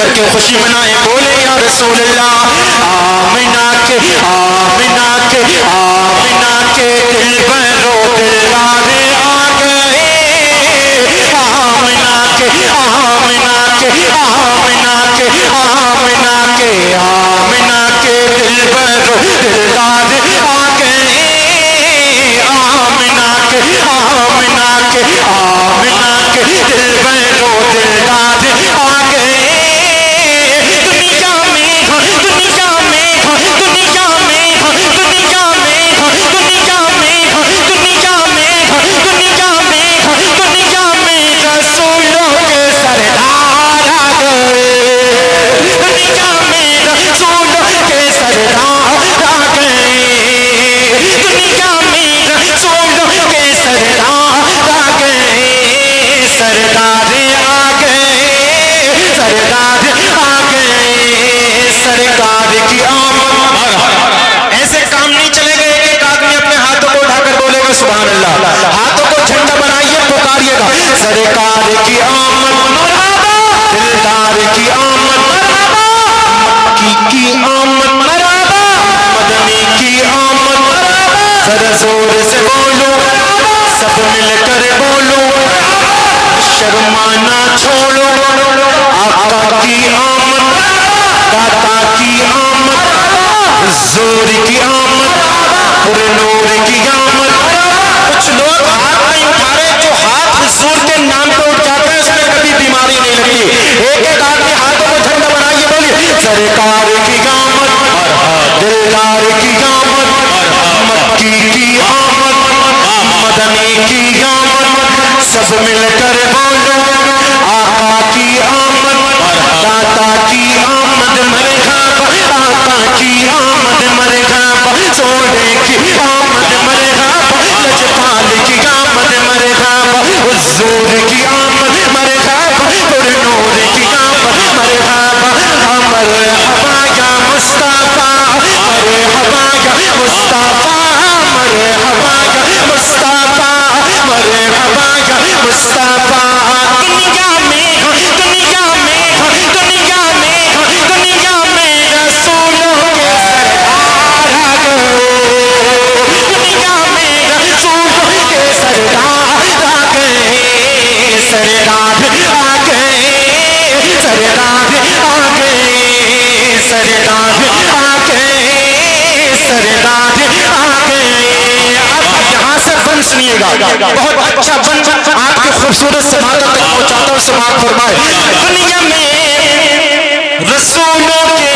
کر کے خوشی منائے، بولے یا رسول اللہ آمنہ کے آمنہ کے آمنہ کے دل برو دلدار آ گئے، آمنہ کے آمنہ کے آمنہ کے آمنہ کے آمنہ کے دل برو دلدار آ گئے، آمنہ کے آمنہ کے آمنہ کے دل برو دلدار آ گئے، دنیا میں دنیا میں دنیا میں دنیا میں دنیا میں دنیا میں دنیا میں دنیا میں رسولوں کے سردار آ گئے، دنیا میں رسولوں کے سردار آ گئے، دنیا میں رسولوں کے سردار آ گئے، سردار آ گئے، سردار آ گئے، سرکار کی آمد۔ ایسے کام نہیں چلے گئے، ایک آدمی اپنے ہاتھوں کو اٹھا کر بولے گا سبحان اللہ، ہاتھوں کو جھنڈا بنائیے، پکاریے گا سرکار کی آمد مرحبا، دلدار کی آمد مرحبا، مکی کی آمد مرحبا، مدنی کی آمد مرحبا، ذرا زور سے بولو، سب مل کر بولو، شرمانا چھوڑو، آقا کی آمد، داتا کی آمد، زور کی آمد، پورے نور کی آمد۔ کچھ لوگ ہاتھ نہیں اٹھا رہے، جو ہاتھ حضور کے نام پہ اٹھ جاتا ہے اس میں کبھی بیماری نہیں لگتی۔ ایک ایک آدمی ہاتھوں کو جھنڈا بنائیے، بولیے سرکار کی آمد، دلدار کی آمد، مکی کی آمد، مدنی کی آمد، سب مل کر بولو آقا کی آمد، داتا کی آمد مرحبا، آقا کی آمد مرحبا، سونے کی آمد مرحبا، لجپال کی آمد مرحبا، حضور کی آمد مرحبا، پر نور کی آمد مرحبا، مرحبا یا مصطفیٰ، مرحبا یا مصطفیٰ، مرحبا یا مصطفیٰ، مرحبا یا مصطفیٰ۔ دنیا میں دنیا میں دنیا میں دنیا میں رسولوں کے سردار آ گئے، دنیا میں رسولوں کے سردار آ گئے، سردار آ گئے، سردار آ گئے، سردار آ گئے، سردار آ گئے۔ اب یہاں سے بن سنیے گا، بہت اچھا بن آپ کے خوبصورت سماعت تک پہنچاتا ہوں، سماعت فرمائے۔ دنیا میں رسولوں کے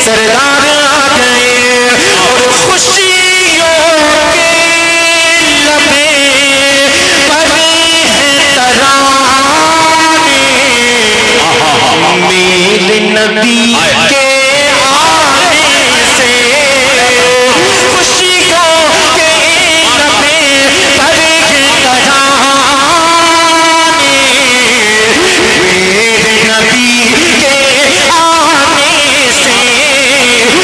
سردار آ گئے، اور خوشیوں کے لبے پر ہیں ترانے، میرے نبی کے آنے سے، خوشیوں کے لبے پر ہیں ترانے، میرے نبی کے آنے سے،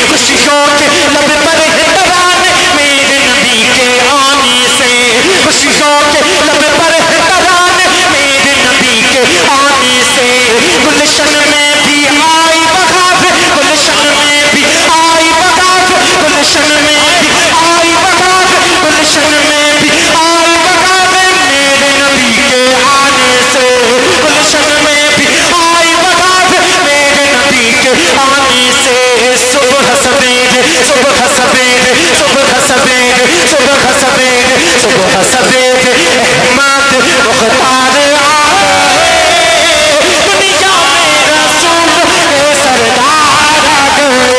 خوشیوں کے لب پر ہے ترانے، میرے نبی کے آنے سے، خوشیوں کے لب پر ہے ترانے، میرے نبی کے آنے سے، گلشن میں بھی آئی بہار، گلشن میں بھی آئی بہار، گلشن میں بھی آئی بہار، گلشن میں بھی آئی بہار، میرے نبی کے آنے سے، گلشن میں بھی آئی بہار، میرے نبی کے آنے سے، صبح سویرے صبح سویرے صبح سویرے صبح سویرے صبح سویرے احمد مختار آ گئے، دنیا میں رسول کے سردار آ گئے۔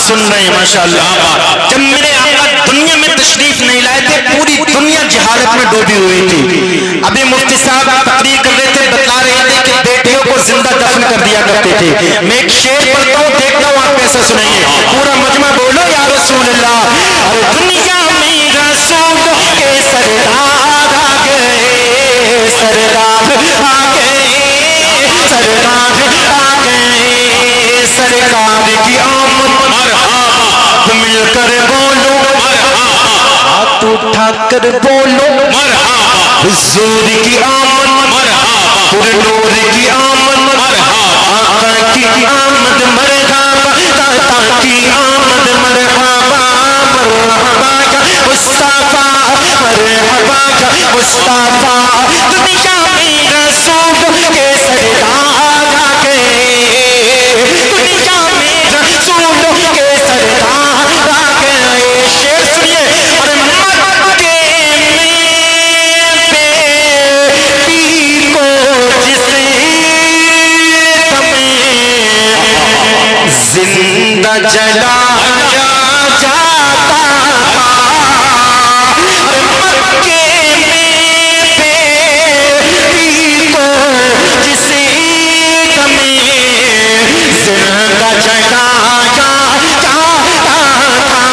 سن رہے ہیں ماشاءاللہ۔ جب میرے آقا دنیا میں تشریف نہیں لائے تھے پوری دنیا جہالت میں ڈوبی ہوئی تھی۔ ابھی مفتی صاحب تقریر کر رہے تھے، بتلا رہے تھے کہ بیٹیوں کو زندہ دفن کر دیا کرتے تھے۔ میں ایک شعر پڑھتا ہوں، دیکھتا ہوں آپ کیسا سنیں گے، پورا مجمع بولو یا رسول اللہ۔ دنیا میں رسول کے سردار مل کر بولو ہاتھ اٹھا کر بولو حضور کی آمد پر نور کی آمد آقا کی آمد مرحبا داتا کی آمد مرحبا مرحبا کا مصطفیٰ مرحبا کا مصطفیٰ دنیا میں رسول کے سردار آ گئے دنیا میں رسول کے سردار آ گئے شیر سنیے اور مکے میں بیٹی کو جسے زندہ جلایا جاتا تھا مکے میں بیٹی کو جسے زندہ جلایا جاتا تھا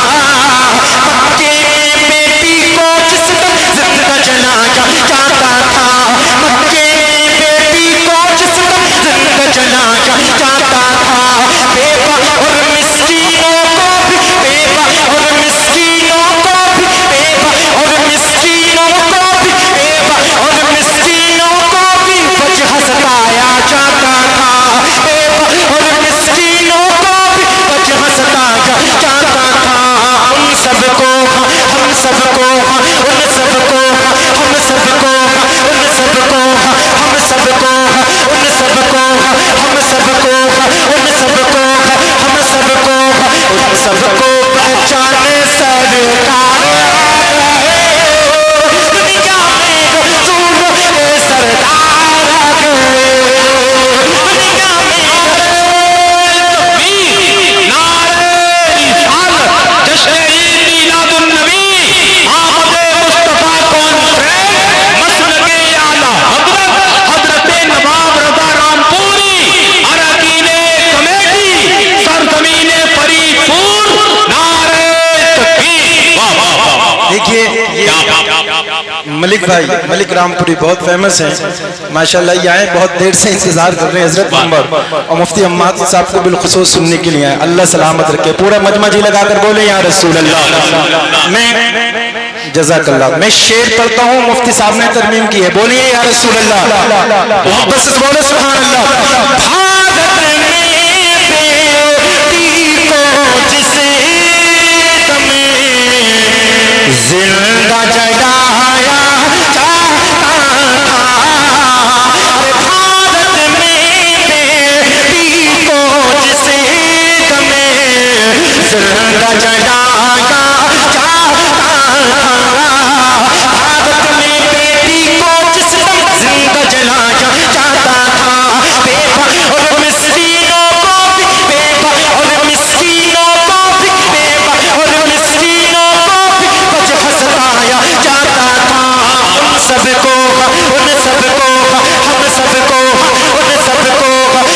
مکے میں بیٹی کو جس زندہ جلایا جاتا تھا مکے میں بیٹی کو جس زندہ جلایا جاتا تھا بیوہ اور مسکینوں کو بھی بیوہ اور مسکینوں کو بھی بیوہ اور مسکینوں کو بھی بیوہ اور مسکینوں کو بھی وجہ ستایا جاتا تھا بیوہ اور مسکینوں کو بھی وجہ ستایا جاتا تھا ان سب کو ہم سب کو ان سب کو ہم سب کو ان سب کو ہم سب کو ان سب کو ہم سب کو ان سب کو ہم سب کو ان سب کو پہچانے سرکار دنیا میں رسول کے سردار آ گئے دنیا میں جشن عید میلاد النبی آمد مصطفیٰ کانفرنس مسلک اعلیٰ حضرت نواب رضا رامپوری اراکین کمیٹی سرزمین فرید پور نعرہ تکبیر دیکھیے ملک بھائی ملک رامپوری بہت فیمس ہیں ماشاءاللہ یہ آئے بہت دیر سے انتظار کر رہے ہیں حضرت عمر اور مفتی حماد صاحب کو بالخصوص سننے کے لیے آئے اللہ سلامت رکھے پورا مجمع جی لگا کر بولے یا رسول اللہ میں جزاک اللہ میں شعر پڑھتا ہوں مفتی صاحب نے ترمیم کی ہے بولیے یا رسول اللہ محبت سے بولے سبحان اللہ بھارت میں بیٹی کو جسے زندہ جلایا جاتا تھا بھارت میں بیٹی کو جسے زندہ جلایا جاتا تھا بھارت میں بیٹی کو جس زندہ جلایا جاتا تھا بیوہ اور مسکینوں کو بھی بیوہ اور مسکینوں کو بھی بیوہ اور مسکینوں کو بھی وجہ ستایا جاتا تھا ان سب کو ان سب کو ہم سب کو ان سب کو ہم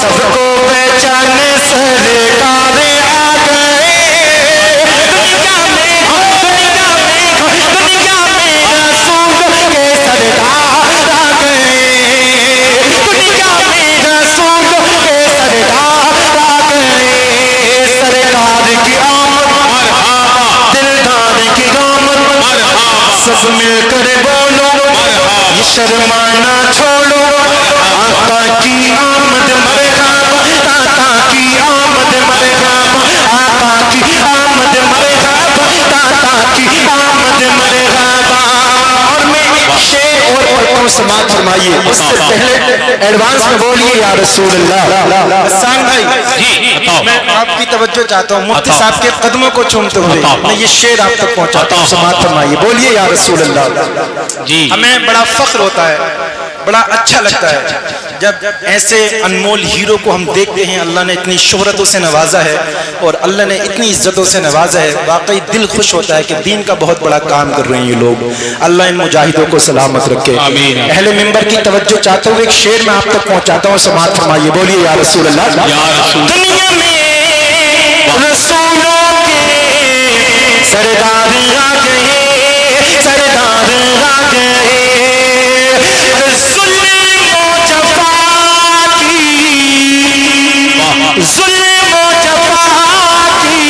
سب کو پہچانے سرکار آ گئے دنیا میں رسول کے سردار آ گئے دنیا میں رسول کے سردار آ گئے سرکار کی آمد دلدار کی آمد سب مل کر بولو یہ شرمانا چھوڑو آقا کی آمد مرحبا داتا کی آمد مرحبا آقا کی آمد مرحبا داتا کی آمد مرحبا اور میں شعر اور پڑھتا ہوں سماعت فرمائیے اس سے پہلے ایڈوانس میں بولیے یا رسول اللہ حسان بھائی میں آپ کی توجہ چاہتا ہوں مفتی صاحب کے قدموں کو چومتے ہوئے میں یہ شعر آپ تک پہنچاتا ہوں سماعت فرمائیے بولیے یا رسول اللہ ہمیں بڑا فخر ہوتا ہے بڑا اچھا لگتا ہے جب ایسے انمول ہیرو کو ہم دیکھتے ہیں اللہ نے اتنی شہرتوں سے نوازا ہے اور اللہ نے اتنی عزتوں سے نوازا ہے واقعی دل خوش ہوتا ہے کہ دین کا بہت بڑا کام کر رہے ہیں یہ لوگ اللہ ان مجاہدوں کو سلامت رکھے اہل منبر کی توجہ چاہتے ہوئے ایک شعر میں آپ تک پہنچاتا ہوں سماعت فرمائیے بولیے یا رسول اللہ دنیا میں رسولوں کے سردار آ گئے سردار آ گئے ظلم و جفا کی ظلم و جفا کی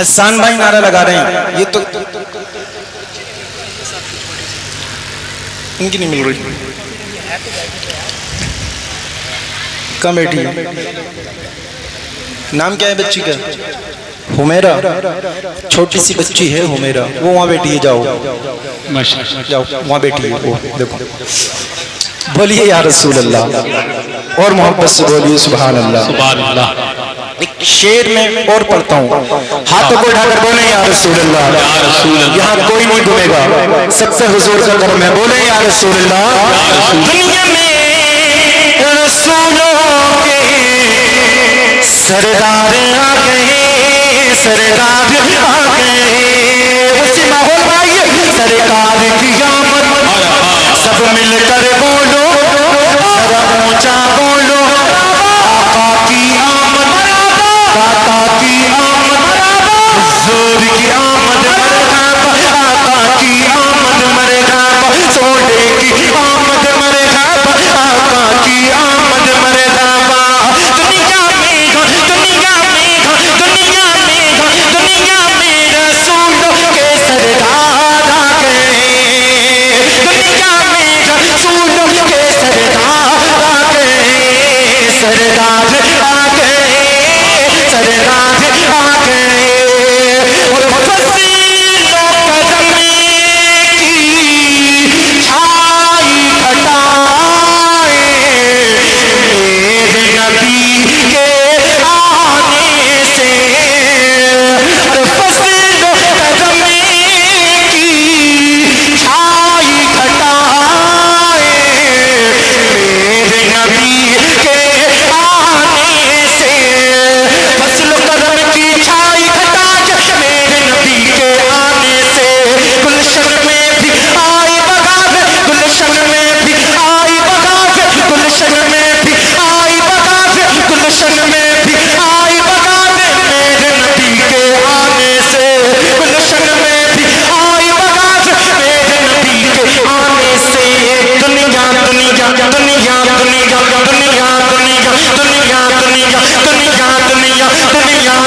حسان بھائی نعرہ لگا رہے ہیں، یہ تو ان کی نہیں مل رہی، کہاں بیٹھی ہے؟ نام کیا ہے بچی کا؟ حمیرہ، چھوٹی سی بچی ہے حمیرہ، وہ وہاں بیٹھی ہے، جاؤ جاؤ وہاں بیٹھی ہے، وہ دیکھو، بولیے یا رسول اللہ، اور محبت سے بولیے سبحان اللہ۔ سبحان اللہ۔ ایک شعر میں اور پڑھتا ہوں، ہاتھوں کو اٹھا کر بولیں یا رسول اللہ، یہاں کوئی نہیں گنے گا، سب سے حضور کا کرم ہے، بولیں یا رسول اللہ۔ دنیا میں رسولوں کے سردار آ گئے، سردار آ گئے، اسی ماحول بھائی، سرکار کی آمد، سب مل کر بولو، ذرا اونچا بولو، آقا کی آمد، داتا کی آمد، حضور کی آمد، مرحبا، آقا کی آمد، مرحبا، سونے کی آمد، مرحبا، آقا کی آمد، مرحبا۔ دنیا میں دنیا میں دنیا میں دنیا میں رسولوں کے سردار آ گئے، دنیا میں رسولوں کے سردار آ گئے، سردار آ گئے، سردار آ گئے، اور فصیلوں قدم کی چھائی ہٹائے، میرے نبی کے آنے سے، فصیلوں قدم کی چھائی ہٹائے، میرے نبی کے آنے سے، فصل قدم کی چھائی ہٹا کے میرے نبی کے آنے سے، گلشن میں بھی آئی بغاوت، گلشن میں بھی آئی بغاوت، گلشن میں بھی آئی بغاوت، گلشن میں بھی آئی بغاوت، میرے نبی کے آنے سے، گلشن میں بھی آئی بغاوت، میرے نبی کے آنے سے، دنیا دنیا دنیا دنیا دنیا دنیا دنیا دنیا دنیا دنیا دنیا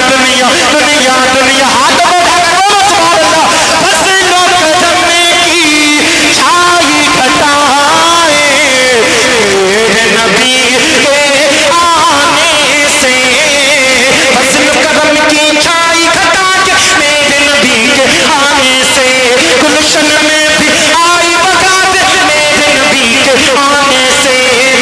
دنیا دنیا دنیا، ہاتھ اٹھا کر بولو سبحان اللہ۔ فصلوں قدم کی چھائی ہٹائے، میرے نبی کے آنے سے، فصل قدم کی چھائی ہٹا کے میرے نبی کے آنے سے، گلشن میں بھی آئی بغاوت، میرے نبی کے آنے سے،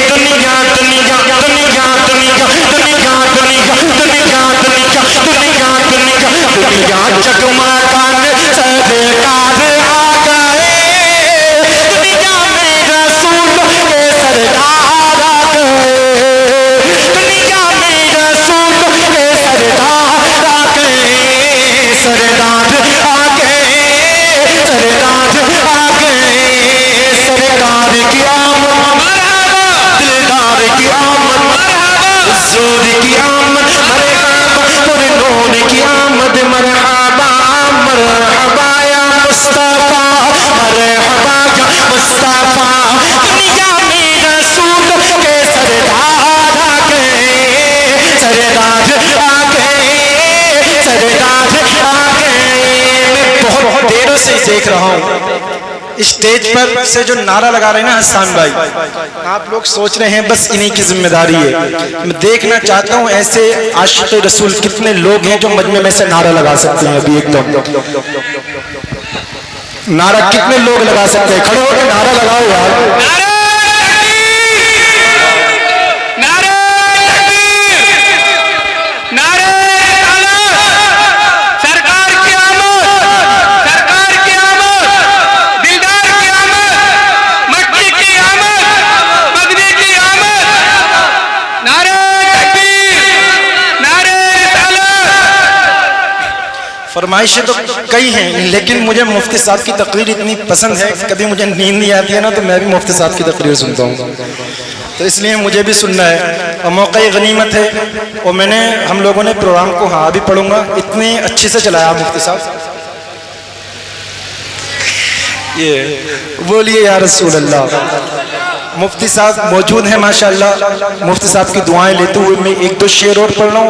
دنیا دنیا دنیا دنیا دنیا دنیا دنیا دنیا دنیا دنیا جگمگان سرکار آ گئے، دنیا میں رسولوں کے سردار آ گئے، دنیا میں رسولوں کے سردار آ گئے، سردار آ گئے، سردار آ گئے، سرکار کی آمد، دلدار کی آمد، حضور کی آمد، مرحبا، پر نور کی آمد، مرحبا، مرحبا یا مصطفیٰ، مرحبا یا مصطفیٰ، دنیا میں رسولوں کے سردار آ گئے، سردار آ گئے، سردار آ گئے۔ میں بہت دیروں سے دیکھ رہا ہوں اسٹیج پر سے جو نعرہ لگا رہے ہیں نا حسان بھائی، آپ لوگ سوچ رہے ہیں بس انہی کی ذمہ داری ہے، میں دیکھنا چاہتا ہوں ایسے عاشق رسول کتنے لوگ ہیں جو مجمع میں سے نعرہ لگا سکتے ہیں، ابھی ایک دم نعرہ کتنے لوگ لگا سکتے ہیں، کھڑے ہو کے نعرہ لگاؤ یار۔ فرمائشیں تو کئی ہیں، لیکن مجھے مفتی صاحب کی تقریر اتنی پسند ہے، کبھی مجھے نیند نہیں آتی ہے نا تو میں بھی مفتی صاحب کی تقریر سنتا ہوں، تو اس لیے مجھے بھی سننا ہے، اور موقع غنیمت ہے، اور ہم لوگوں نے پروگرام کو ہاں بھی پڑھوں گا، اتنے اچھے سے چلایا مفتی صاحب، یہ بولیے یا رسول اللہ۔ مفتی صاحب موجود ہیں ماشاءاللہ، مفتی صاحب کی دعائیں لیتے ہوئے میں ایک دو شعر اور پڑھ رہا ہوں۔